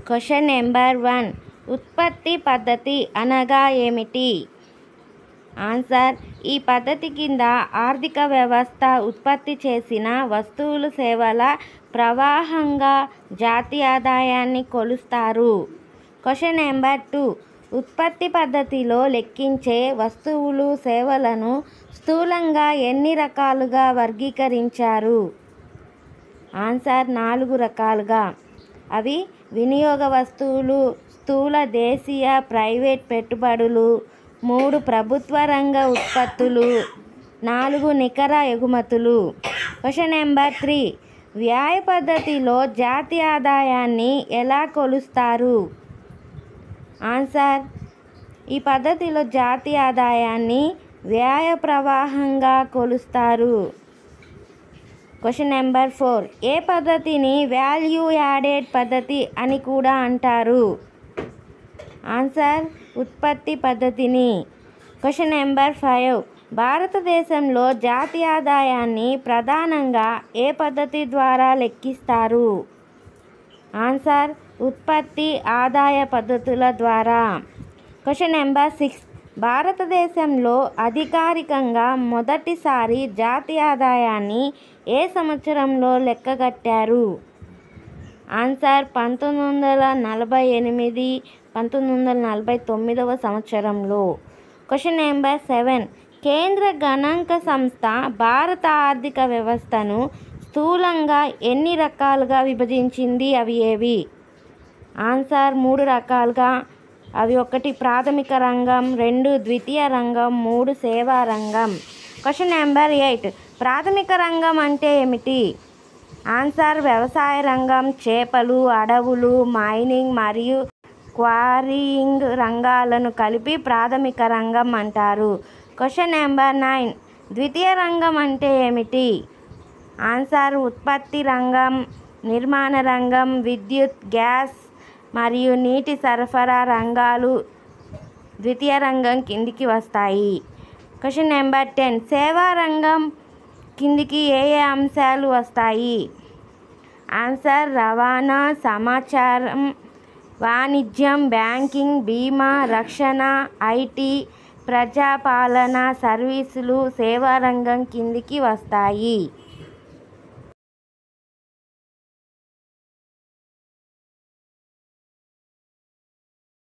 Question number 1. ఉత్పత్తి పద్ధతి అనగా ఏమిటి? ఆన్సర్. ఈ పద్ధతి కింద ఆర్థిక వ్యవస్థ ఉత్పత్తి చేసిన వస్తువులు సేవల ప్రవాహంగా జాతీయ ఆదాయాన్ని కొలుస్తారు. Question number 2. ఉత్పత్తి పద్ధతిలో లెక్కించే వస్తువులు సేవలను స్థూలంగా ఎన్ని రకాలుగా వర్గీకరించారు? ఆన్సర్. 4 రకాలుగా. అవి వినియోగ వస్తువులు, స్థూల దేశీయ ప్రైవేట్ పెట్టుబడులు, 3 ప్రభుత్వ రంగ ఉత్పత్తులు, 4 నికర ఎగుమతులు. Question number 3. వ్యయ పద్ధతిలో జాతీయ ఆదాయాన్ని ఎలా కొలుస్తారు? ఆన్సర్. ఈ పద్ధతిలో జాతీయ ఆదాయాన్ని వ్యయ ప్రవాహంగా కొలుస్తారు. Question number 4. ఏ పద్ధతిని వాల్యూ యాడెడ్ పద్ధతి అని కూడా అంటారు? ఆన్సర్. ఉత్పత్తి పద్ధతిని. Question number 5. భారతదేశంలో జాతీయ ఆదాయాన్ని ప్రధానంగా ఏ పద్ధతి ద్వారా లెక్కిస్తారు? ఆన్సర్. ఉత్పత్తి ఆదాయ పద్ధతుల ద్వారా. Question number 6. భారతదేశంలో అధికారికంగా మొదటిసారి జాతీయ ఆదాయాన్ని ఏ సంవత్సరంలో లెక్కగట్టారు? ఆన్సర్. 1948, 1949 సంవత్సరంలో. Question number 7. కేంద్ర గణాంక సంస్థ భారత ఆర్థిక వ్యవస్థను స్థూలంగా ఎన్ని రకాలుగా విభజించింది? అవి ఏవి? ఆన్సర్. 3 రకాలుగా. అవి 1 ప్రాథమిక రంగం, 2 ద్వితీయ రంగం, 3 సేవా రంగం. Question number 8. ప్రాథమిక రంగం అంటే ఏమిటి? ఆన్సర్. వ్యవసాయ రంగం, చేపలు, అడవులు, మైనింగ్ మరియు క్వారీయింగ్ రంగాలను కలిపి ప్రాథమిక రంగం అంటారు. Question number 9. ద్వితీయ రంగం అంటే ఏమిటి? ఆన్సర్. ఉత్పత్తి రంగం, నిర్మాణ రంగం, విద్యుత్, గ్యాస్ మరియు నీటి సరఫరా రంగాలు ద్వితీయ రంగం కిందికి వస్తాయి. Question number 10. సేవా రంగం కిందికి ఏ అంశాలు వస్తాయి? ఆన్సర్. రవాణా, సమాచారం, వాణిజ్యం, బ్యాంకింగ్, బీమా, రక్షణ, ఐటీ, ప్రజాపాలన, సర్వీసులు సేవా రంగం కిందికి వస్తాయి.